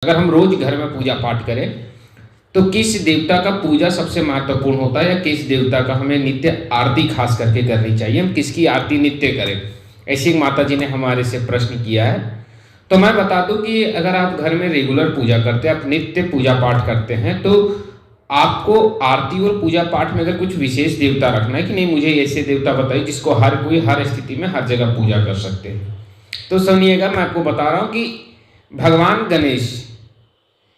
अगर हम रोज घर में पूजा पाठ करें तो किस देवता का पूजा सबसे महत्वपूर्ण होता है या किस देवता का हमें नित्य आरती खास करके करनी चाहिए, हम किसकी आरती नित्य करें? ऐसी माता जी ने हमारे से प्रश्न किया है। तो मैं बता दूं कि अगर आप घर में रेगुलर पूजा करते हैं, आप नित्य पूजा पाठ करते हैं, तो आपको आरती और पूजा पाठ में अगर कुछ विशेष देवता रखना है कि नहीं, मुझे ऐसे देवता बताइए जिसको हर कोई हर स्थिति में हर जगह पूजा कर सकते हैं। तो सुनिएगा, मैं आपको बता रहा हूं कि भगवान गणेश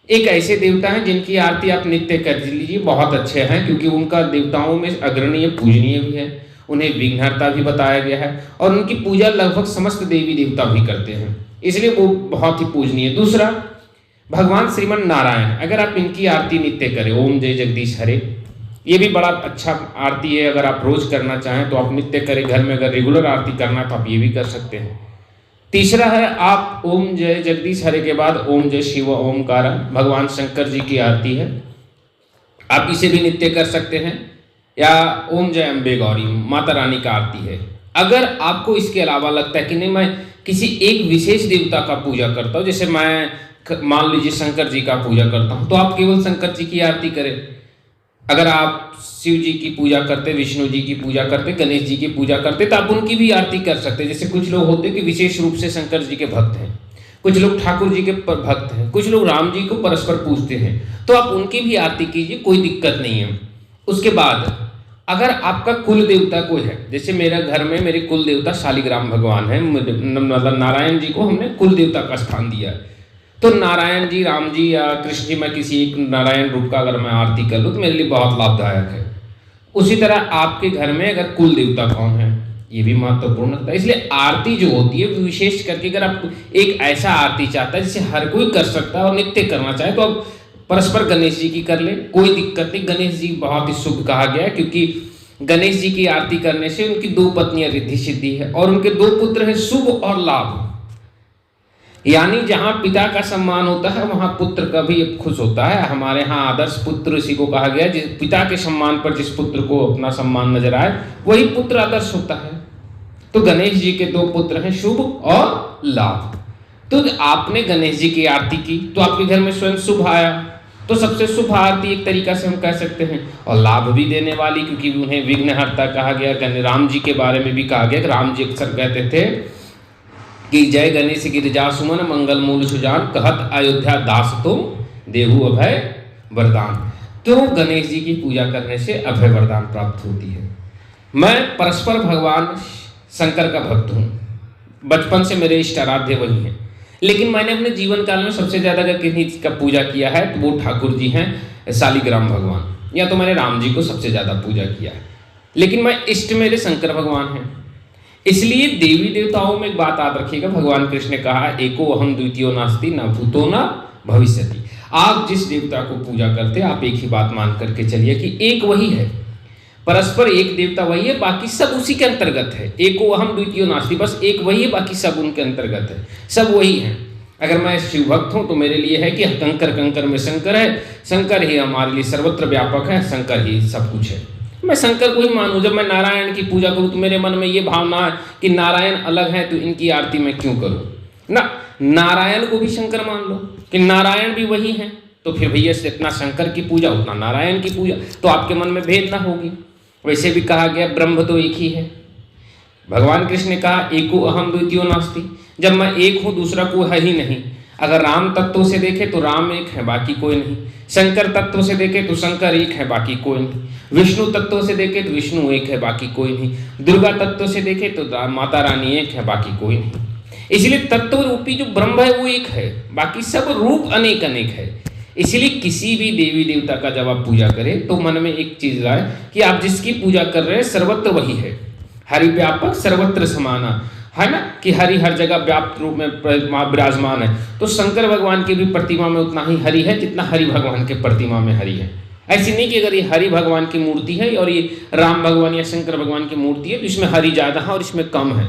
एक ऐसे देवता हैं जिनकी आरती आप नित्य कर लीजिए, बहुत अच्छे हैं, क्योंकि उनका देवताओं में अग्रणीय पूजनीय भी है, उन्हें विघ्नहर्ता भी बताया गया है और उनकी पूजा लगभग समस्त देवी देवता भी करते हैं, इसलिए वो बहुत ही पूजनीय। दूसरा, भगवान श्रीमन नारायण, अगर आप इनकी आरती नित्य करें, ओम जय जगदीश हरे, ये भी बड़ा अच्छा आरती है। अगर आप रोज करना चाहें तो आप नित्य करें, घर में अगर रेगुलर आरती करना है तो आप ये भी कर सकते हैं। तीसरा है, आप ओम जय जगदीश हरे के बाद ओम जय शिव ओमकार, भगवान शंकर जी की आरती है, आप इसे भी नित्य कर सकते हैं। या ओम जय अम्बे गौरी, माता रानी का आरती है। अगर आपको इसके अलावा लगता है कि नहीं, मैं किसी एक विशेष देवता का पूजा करता हूँ, जैसे मैं मान लीजिए शंकर जी का पूजा करता हूँ, तो आप केवल शंकर जी की आरती करें। अगर आप शिव जी की पूजा करते, विष्णु जी की पूजा करते, गणेश जी की पूजा करते, तो आप उनकी भी आरती कर सकते हैं। जैसे कुछ लोग होते हैं कि विशेष रूप से शंकर जी के भक्त हैं, कुछ लोग ठाकुर जी के भक्त हैं, कुछ लोग राम जी को परस्पर पूजते हैं, तो आप उनकी भी आरती कीजिए, कोई दिक्कत नहीं है। उसके बाद अगर आपका कुल देवता कोई है, जैसे मेरा घर में मेरे कुल देवता शालिग्राम भगवान है, मतलब नारायण जी को हमने कुल देवता का स्थान दिया है, तो नारायण जी, राम जी या कृष्ण जी, मैं किसी एक नारायण रूप का अगर मैं आरती कर लूँ तो मेरे लिए बहुत लाभदायक है। उसी तरह आपके घर में अगर कुल देवता कौन है, ये भी महत्वपूर्ण होता है। इसलिए आरती जो होती है विशेष करके, अगर आप एक ऐसा आरती चाहता है जिसे हर कोई कर सकता है और नित्य करना चाहे, तो आप परस्पर गणेश जी की कर ले, कोई दिक्कत नहीं। गणेश जी बहुत ही शुभ कहा गया है, क्योंकि गणेश जी की आरती करने से उनकी 2 पत्नियां रिद्धि सिद्धि है और उनके 2 पुत्र हैं शुभ और लाभ। यानी जहां पिता का सम्मान होता है वहां पुत्र का भी खुश होता है। हमारे यहाँ आदर्श पुत्र इसी को कहा गया, जिस पिता के सम्मान पर जिस पुत्र को अपना सम्मान नजर आए वही पुत्र आदर्श होता है। तो गणेश जी के 2 पुत्र हैं शुभ और लाभ। तो आपने गणेश जी की आरती की तो आपके घर में स्वयं शुभ आया, तो सबसे शुभ आरती एक तरीका से हम कह सकते हैं, और लाभ भी देने वाली, क्योंकि उन्हें विघ्नहर्ता कहा गया। राम जी के बारे में भी कहा गया, राम जी अक्सर कहते थे कि जय गणेश गिरिजा सुमन मंगल मूल सुजान, कहत अयोध्या दास तुम देहु अभय वरदान। तो गणेश जी की पूजा करने से अभय वरदान प्राप्त होती है। मैं परस्पर भगवान शंकर का भक्त हूँ, बचपन से मेरे इष्ट आराध्य वही हैं, लेकिन मैंने अपने जीवन काल में सबसे ज्यादा अगर किसी का पूजा किया है तो वो ठाकुर जी हैं, शालिग्राम भगवान, या तो मैंने राम जी को सबसे ज्यादा पूजा किया है, लेकिन मैं इष्ट मेरे शंकर भगवान हैं। इसलिए देवी देवताओं में एक बात याद रखिएगा, भगवान कृष्ण ने कहा एको अहम द्वितीयो नास्ति न भूतो न भविष्यति। आप जिस देवता को पूजा करते हैं आप एक ही बात मान करके चलिए कि एक वही है, परस्पर एक देवता वही है, बाकी सब उसी के अंतर्गत है। एको अहम द्वितीयो नास्ति, बस एक वही है, बाकी सब उनके अंतर्गत है, सब वही है। अगर मैं शिव भक्त हूं तो मेरे लिए है कि कंकर कंकर में शंकर है, शंकर ही हमारे लिए सर्वत्र व्यापक है, शंकर ही सब कुछ है, मैं शंकर को ही मानूं। जब मैं नारायण की पूजा करूं तो मेरे मन में ये भावना है कि नारायण अलग है तो इनकी आरती मैं क्यों करूं ना, नारायण को भी शंकर मान लो कि नारायण भी वही है, तो फिर भैया जितना शंकर की पूजा उतना नारायण की पूजा, तो आपके मन में भेद ना होगी। वैसे भी कहा गया ब्रह्म तो एक ही है, भगवान कृष्ण ने कहा एको अहम द्वितीयो नास्ति, जब मैं एक हूं दूसरा कोई है ही नहीं। अगर राम तत्व से देखे तो राम एक है बाकी कोई नहीं, शंकर तत्व से देखे तो शंकर एक है बाकी कोई नहीं, विष्णु तत्व से देखे तो विष्णु एक है बाकी कोई नहीं, दुर्गा तत्व से देखे तो माता रानी एक है बाकी कोई नहीं। इसलिए तत्व रूपी जो ब्रह्म है वो एक है, बाकी सब रूप अनेक अनेक है। इसलिए किसी भी देवी देवता का जब आप पूजा करें तो मन में एक चीज लाए कि आप जिसकी पूजा कर रहे हैं सर्वत्र वही है, हरि व्यापक सर्वत्र समाना है ना, कि हरि हर जगह व्याप्त रूप में विराजमान है। तो शंकर भगवान की भी प्रतिमा में उतना ही हरि है जितना हरि भगवान के प्रतिमा में हरि है। ऐसी नहीं कि अगर ये हरि भगवान की मूर्ति है और ये राम भगवान या शंकर भगवान की मूर्ति है तो इसमें हरि ज्यादा है और इसमें कम है।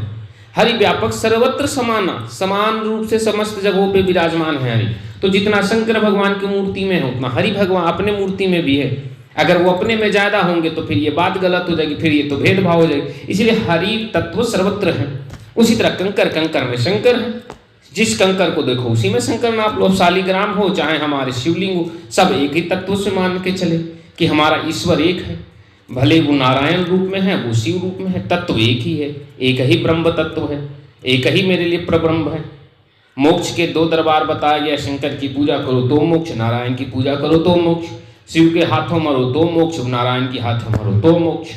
हरि व्यापक सर्वत्र समाना, समान रूप से समस्त जगहों पे विराजमान है हरि। तो जितना शंकर भगवान की मूर्ति में है उतना हरि भगवान अपने मूर्ति में भी है। अगर वो अपने में ज्यादा होंगे तो फिर ये बात गलत हो जाएगी, फिर ये तो भेदभाव हो जाएगी। इसलिए हरि तत्व सर्वत्र है। उसी तरह कंकर कंकर में शंकर है, जिस कंकर को देखो उसी में शंकर नाप लो। शालिग्राम हो चाहे हमारे शिवलिंग हो, सब एक ही तत्व से मान के चले कि हमारा ईश्वर एक है। भले वो नारायण रूप में है, वो शिव रूप में है, तत्व एक ही है, एक ही ब्रह्म तत्व है, एक ही मेरे लिए प्रब्रह्म है। मोक्ष के दो दरबार बताया गया, शंकर की पूजा करो तो मोक्ष, नारायण की पूजा करो तो मोक्ष। शिव के हाथों मरो तो मोक्ष, नारायण के हाथों मरो तो मोक्ष।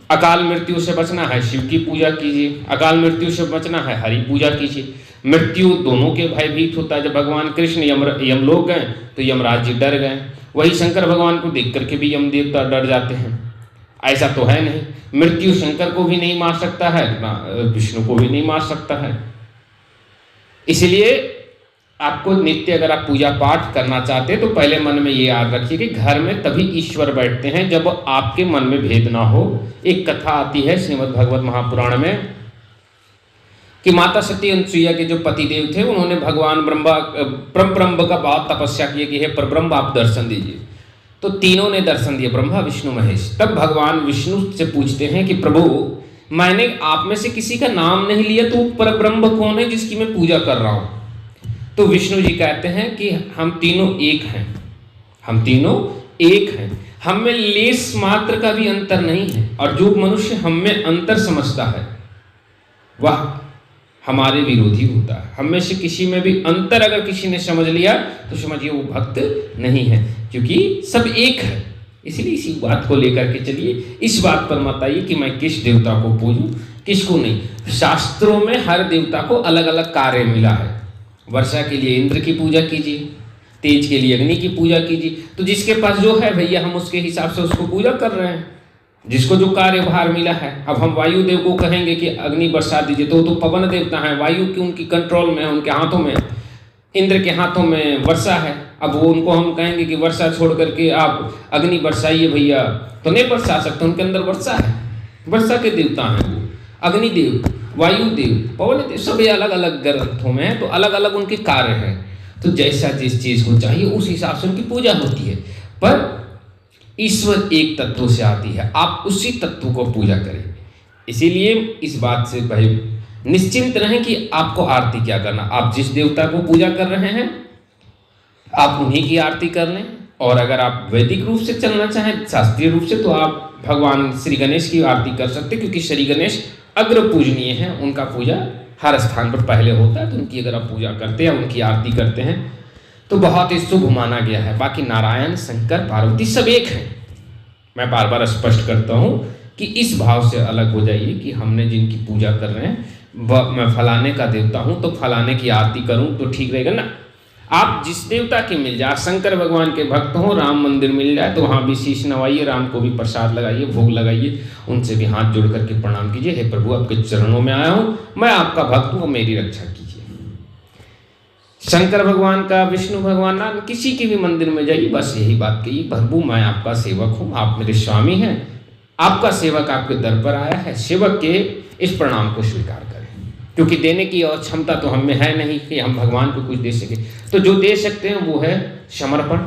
अकाल मृत्यु से बचना है, शिव की पूजा कीजिए। अकाल मृत्यु से बचना है, हरि पूजा कीजिए। मृत्यु दोनों के भयभीत होता है। जब भगवान कृष्ण यमलोक गए तो यमराज जी डर गए, वही शंकर भगवान को देख करके भी यम देवता डर जाते हैं। ऐसा तो है नहीं, मृत्यु शंकर को भी नहीं मार सकता है, विष्णु को भी नहीं मार सकता है। इसलिए आपको नित्य अगर आप पूजा पाठ करना चाहते हैं तो पहले मन में ये याद रखिए कि घर में तभी ईश्वर बैठते हैं जब आपके मन में भेद ना हो। एक कथा आती है श्रीमद् भागवत महापुराण में कि माता सती अनुसुईया के जो पतिदेव थे उन्होंने भगवान ब्रह्म का बहुत तपस्या की कि हे परब्रह्म आप दर्शन दीजिए। तो तीनों ने दर्शन दिए, ब्रह्मा विष्णु महेश। तब भगवान विष्णु से पूछते हैं कि प्रभु मैंने आप में से किसी का नाम नहीं लिया, तो परब्रह्म कौन है जिसकी मैं पूजा कर रहा हूं? तो विष्णु जी कहते हैं कि हम तीनों एक हैं, हम तीनों एक हैं, हम में लेस मात्र का भी अंतर नहीं है। और जो मनुष्य हम में अंतर समझता है वह हमारे विरोधी होता है। हम में से किसी में भी अंतर अगर किसी ने समझ लिया तो समझिए वो भक्त नहीं है, क्योंकि सब एक है। इसलिए इसी बात को लेकर के चलिए, इस बात पर मत आइए कि मैं किस देवता को पूजूं किसको नहीं। शास्त्रों में हर देवता को अलग अलग कार्य मिला है। वर्षा के लिए इंद्र की पूजा कीजिए, तेज के लिए अग्नि की पूजा कीजिए। तो जिसके पास जो है भैया हम उसके हिसाब से उसको पूजा कर रहे हैं, जिसको जो कार्यभार मिला है। अब हम वायुदेव को कहेंगे कि अग्नि बरसा दीजिए तो वो तो पवन देवता है, वायु की उनकी कंट्रोल में है, उनके हाथों में। इंद्र के हाथों में वर्षा है, अब वो उनको हम कहेंगे कि वर्षा छोड़ करके आप अग्नि बरसाइए भैया, तो नहीं बरसा सकते, उनके अंदर वर्षा है। वर्षा के देवता हैं वो, अग्निदेव, वायुदेव, पवन देव, सब अलग अलग ग्रंथों में है, तो अलग अलग उनके कार्य हैं। तो जैसा जिस चीज को चाहिए उस हिसाब से उनकी पूजा होती है। पर ईश्वर एक तत्व से आती है, आप उसी तत्व को पूजा करें। इसीलिए इस बात से भाई निश्चिंत रहें कि आपको आरती क्या करना। आप जिस देवता को पूजा कर रहे हैं आप उन्हीं की आरती कर लें। और अगर आप वैदिक रूप से चलना चाहें, शास्त्रीय रूप से, तो आप भगवान श्री गणेश की आरती कर सकते हैं, क्योंकि श्री गणेश अग्र पूजनीय हैं। उनका पूजा हर स्थान पर पहले होता है, तो उनकी अगर आप पूजा करते हैं, उनकी आरती करते हैं तो बहुत ही शुभ माना गया है। बाकी नारायण, शंकर, पार्वती सब एक हैं। मैं बार बार स्पष्ट करता हूँ कि इस भाव से अलग हो जाइए कि हमने जिनकी पूजा कर रहे हैं मैं फलाने का देवता हूँ तो फलाने की आरती करूँ तो ठीक रहेगा ना। आप जिस देवता की मिल जाए, शंकर भगवान के भक्त हो, राम मंदिर मिल जाए तो वहाँ भी शीश नवाइए, राम को भी प्रसाद लगाइए, भोग लगाइए, उनसे भी हाथ जोड़ करके प्रणाम कीजिए, हे प्रभु आपके चरणों में आया हूँ, मैं आपका भक्त हूँ, मेरी रक्षा कीजिए। शंकर भगवान का, विष्णु भगवान का, किसी के भी मंदिर में जाइए, बस यही बात कहिए, प्रभु मैं आपका सेवक हूँ, आप मेरे स्वामी हैं, आपका सेवक आपके दर पर आया है। सेवक के इस प्रणाम को स्वीकार करें, क्योंकि देने की और क्षमता तो हम में है नहीं कि हम भगवान को कुछ दे सके। तो जो दे सकते हैं वो है समर्पण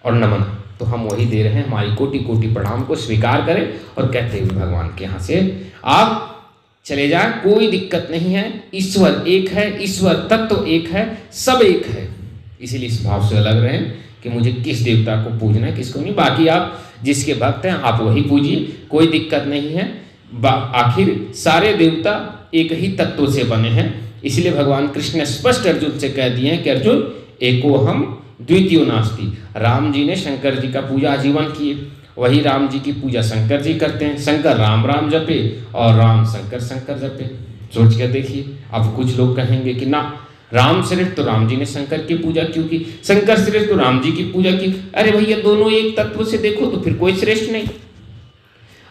और नमन, तो हम वही दे रहे हैं। हमारी कोटि कोटि प्रणाम को स्वीकार करें और कहते हुए भगवान के यहाँ से आप चले जाए, कोई दिक्कत नहीं है। ईश्वर एक है, ईश्वर तत्व एक है, सब एक है। इसीलिए इस भाव से अलग रहें कि मुझे किस देवता को पूजना है, किसको नहीं। बाकी आप जिसके भक्त हैं आप वही पूजिए, कोई दिक्कत नहीं है। आखिर सारे देवता एक ही तत्व से बने हैं। इसलिए भगवान कृष्ण ने स्पष्ट अर्जुन से कह दिए हैं कि अर्जुन एको हम द्वितीयो नास्ति। राम जी ने शंकर जी का पूजा आजीवन किए, वही राम जी की पूजा शंकर जी करते हैं। शंकर राम राम जपे और राम शंकर शंकर जपे। सोच कर देखिए। अब कुछ लोग कहेंगे कि ना, राम श्रेष्ठ तो राम जी ने शंकर की पूजा क्यों की, शंकर श्रेष्ठ तो राम जी की पूजा की। अरे भैया दोनों एक तत्व से देखो तो फिर कोई श्रेष्ठ नहीं।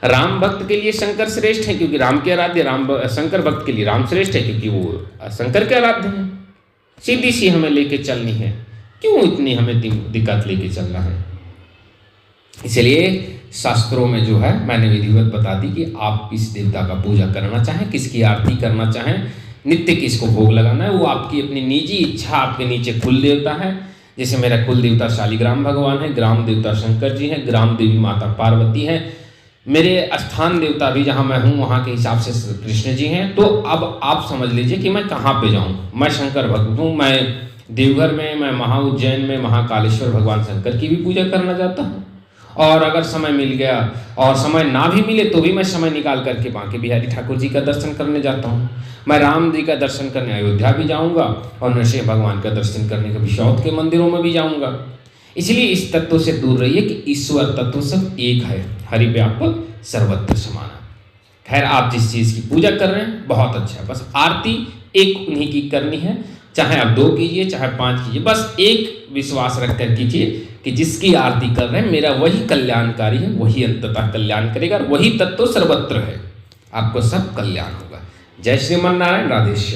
राम भक्त के लिए शंकर श्रेष्ठ है क्योंकि राम के आराध्य, शंकर भक्त के लिए राम श्रेष्ठ है क्योंकि वो शंकर के आराध्य हैं। सीधी सी हमें लेके चलनी है, क्यों इतनी हमें दिक्कत लेके चलना है। इसलिए शास्त्रों में जो है मैंने विधिवत बता दी कि आप किस देवता का पूजा करना चाहें, किसकी आरती करना चाहें, नित्य किसको भोग लगाना है, वो आपकी अपनी निजी इच्छा। आपके नीचे कुल देवता है, जैसे मेरा कुल देवता शालिग्राम भगवान है, ग्राम देवता शंकर जी हैं, ग्राम देवी माता पार्वती है, मेरे स्थान देवता भी जहाँ मैं हूँ वहाँ के हिसाब से कृष्ण जी हैं। तो अब आप समझ लीजिए कि मैं कहाँ पे जाऊँ। मैं शंकर भक्त हूँ, मैं देवघर में, मैं उज्जैन में महाकालेश्वर भगवान शंकर की भी पूजा करना चाहता हूँ। और अगर समय मिल गया और समय ना भी मिले तो भी मैं समय निकाल करके बांके बिहारी ठाकुर जी का दर्शन करने जाता हूँ। मैं राम जी का दर्शन करने अयोध्या भी जाऊँगा और नरसिंह भगवान का दर्शन करने कभी साउथ के मंदिरों में भी जाऊँगा। इसलिए इस तत्व से दूर रहिए कि ईश्वर तत्व सब एक है, हरि व्यापक सर्वत्र समाना। खैर, आप जिस चीज़ की पूजा कर रहे हैं बहुत अच्छा है, बस आरती एक उन्हीं की करनी है, चाहे आप 2 कीजिए चाहे 5 कीजिए, बस एक विश्वास रख कर कीजिए कि जिसकी आरती कर रहे हैं मेरा वही कल्याणकारी है, वही अंततः कल्याण करेगा और वही तत्व सर्वत्र है, आपको सब कल्याण होगा। जय श्रीमन नारायण, राधे श्याम।